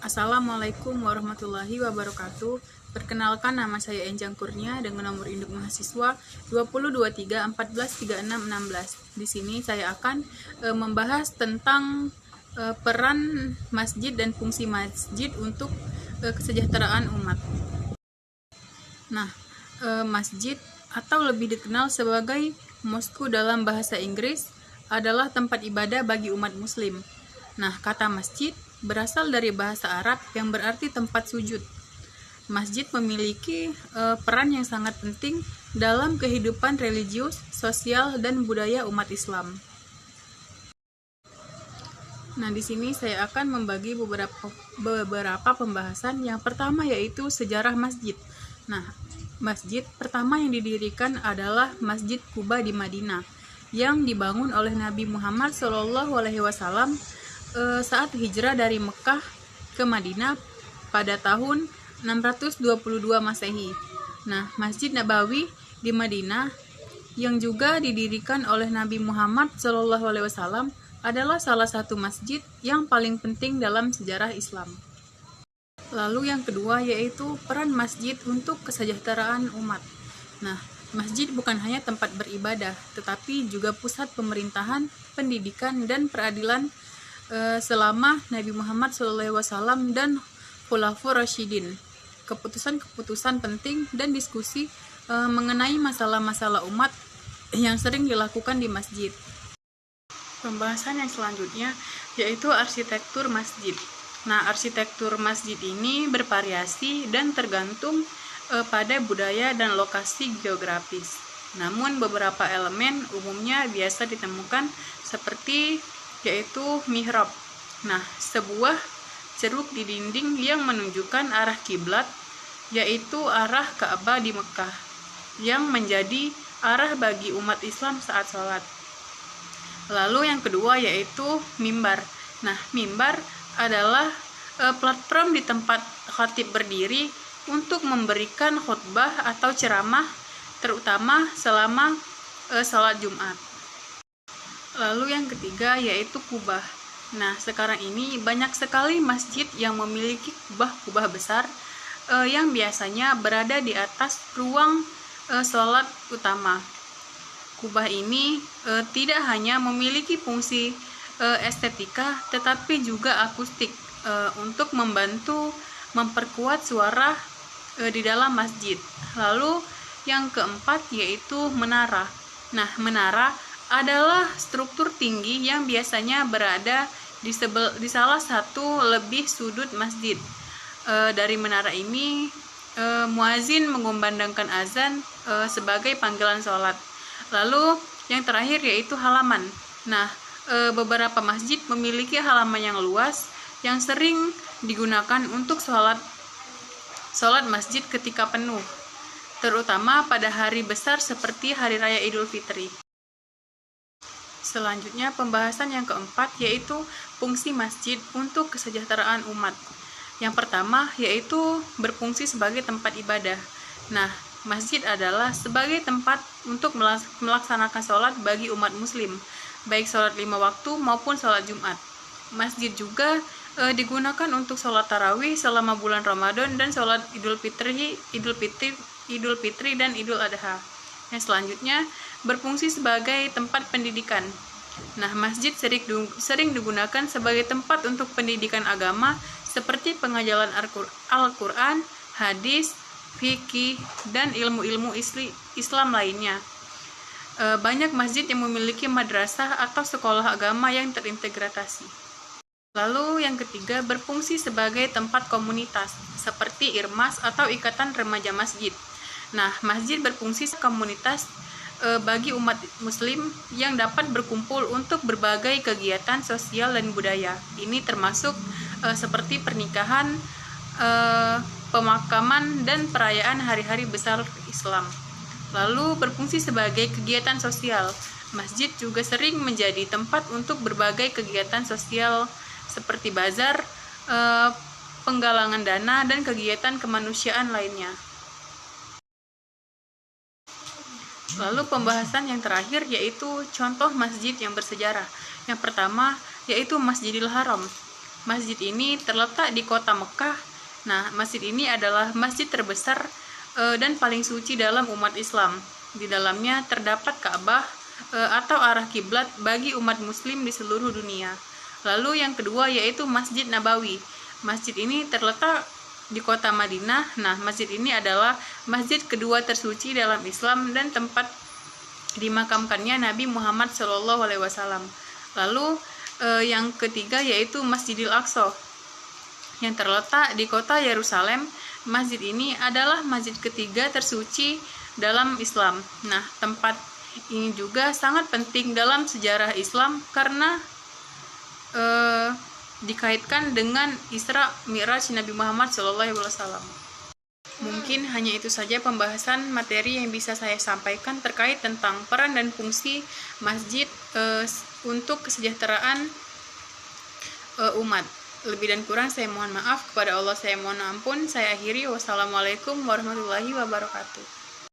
Assalamualaikum warahmatullahi wabarakatuh. Perkenalkan, nama saya Enjang Kurnia dengan nomor induk mahasiswa 2023143616. Di sini saya akan membahas tentang peran masjid dan fungsi masjid untuk kesejahteraan umat. Nah, masjid atau lebih dikenal sebagai mosque dalam bahasa Inggris adalah tempat ibadah bagi umat muslim. Nah, kata masjid berasal dari bahasa Arab yang berarti tempat sujud. Masjid memiliki peran yang sangat penting dalam kehidupan religius, sosial, dan budaya umat Islam. Nah, di sini saya akan membagi beberapa pembahasan. Yang pertama yaitu sejarah masjid. Nah, masjid pertama yang didirikan adalah Masjid Quba di Madinah, yang dibangun oleh Nabi Muhammad SAW saat hijrah dari Mekah ke Madinah pada tahun 622 Masehi. Nah, Masjid Nabawi di Madinah yang juga didirikan oleh Nabi Muhammad SAW adalah salah satu masjid yang paling penting dalam sejarah Islam. Lalu yang kedua yaitu peran masjid untuk kesejahteraan umat. Nah, masjid bukan hanya tempat beribadah, tetapi juga pusat pemerintahan, pendidikan, dan peradilan selama Nabi Muhammad SAW dan Khulafaur Rasyidin. Keputusan-keputusan penting dan diskusi mengenai masalah-masalah umat yang sering dilakukan di masjid. Pembahasan yang selanjutnya yaitu arsitektur masjid. Nah, arsitektur masjid ini bervariasi dan tergantung pada budaya dan lokasi geografis. Namun beberapa elemen umumnya biasa ditemukan seperti yaitu mihrab. Nah, sebuah ceruk di dinding yang menunjukkan arah kiblat, yaitu arah Ka'bah di Mekah, yang menjadi arah bagi umat Islam saat sholat. Lalu yang kedua yaitu mimbar. Nah, mimbar adalah platform di tempat khatib berdiri untuk memberikan khutbah atau ceramah, terutama selama sholat Jumat. Lalu yang ketiga yaitu kubah. Nah, sekarang ini banyak sekali masjid yang memiliki kubah-kubah besar yang biasanya berada di atas ruang sholat utama. Kubah ini tidak hanya memiliki fungsi estetika, tetapi juga akustik untuk membantu memperkuat suara di dalam masjid. Lalu yang keempat yaitu menara. Nah, menara adalah struktur tinggi yang biasanya berada di salah satu lebih sudut masjid. Dari menara ini, muazin mengumandangkan azan sebagai panggilan sholat. Lalu yang terakhir yaitu halaman. Nah, beberapa masjid memiliki halaman yang luas yang sering digunakan untuk sholat masjid ketika penuh, terutama pada hari besar seperti Hari Raya Idul Fitri. Selanjutnya, pembahasan yang keempat yaitu fungsi masjid untuk kesejahteraan umat. Yang pertama yaitu berfungsi sebagai tempat ibadah. Nah, masjid adalah sebagai tempat untuk melaksanakan sholat bagi umat muslim, baik sholat 5 waktu maupun sholat Jumat. Masjid juga digunakan untuk sholat tarawih selama bulan Ramadan dan sholat Idul Fitri dan Idul Adha. Yang selanjutnya berfungsi sebagai tempat pendidikan. Nah, masjid sering digunakan sebagai tempat untuk pendidikan agama seperti pengajaran Al-Quran, hadis, fikih, dan ilmu-ilmu Islam lainnya. Banyak masjid yang memiliki madrasah atau sekolah agama yang terintegrasi. Lalu yang ketiga berfungsi sebagai tempat komunitas seperti irmas atau ikatan remaja masjid. Nah, masjid berfungsi komunitas bagi umat muslim yang dapat berkumpul untuk berbagai kegiatan sosial dan budaya. Ini termasuk seperti pernikahan, pemakaman, dan perayaan hari-hari besar Islam. Lalu berfungsi sebagai kegiatan sosial. Masjid juga sering menjadi tempat untuk berbagai kegiatan sosial seperti bazar, penggalangan dana, dan kegiatan kemanusiaan lainnya. Lalu pembahasan yang terakhir yaitu contoh masjid yang bersejarah. Yang pertama yaitu Masjidil Haram. Masjid ini terletak di kota Mekah. Nah, masjid ini adalah masjid terbesar dan paling suci dalam umat Islam. Di dalamnya terdapat Ka'bah atau arah kiblat bagi umat muslim di seluruh dunia. Lalu yang kedua yaitu Masjid Nabawi. Masjid ini terletak di kota Madinah. Nah, masjid ini adalah masjid kedua tersuci dalam Islam dan tempat dimakamkannya Nabi Muhammad SAW. Lalu yang ketiga yaitu Masjidil Aqsa yang terletak di kota Yerusalem. Masjid ini adalah masjid ketiga tersuci dalam Islam. Nah, tempat ini juga sangat penting dalam sejarah Islam karena dikaitkan dengan Isra Mi'raj Nabi Muhammad SAW. Mungkin hanya itu saja pembahasan materi yang bisa saya sampaikan terkait tentang peran dan fungsi masjid untuk kesejahteraan umat. Lebih dan kurang saya mohon maaf, kepada Allah saya mohon ampun. Saya akhiri, wassalamualaikum warahmatullahi wabarakatuh.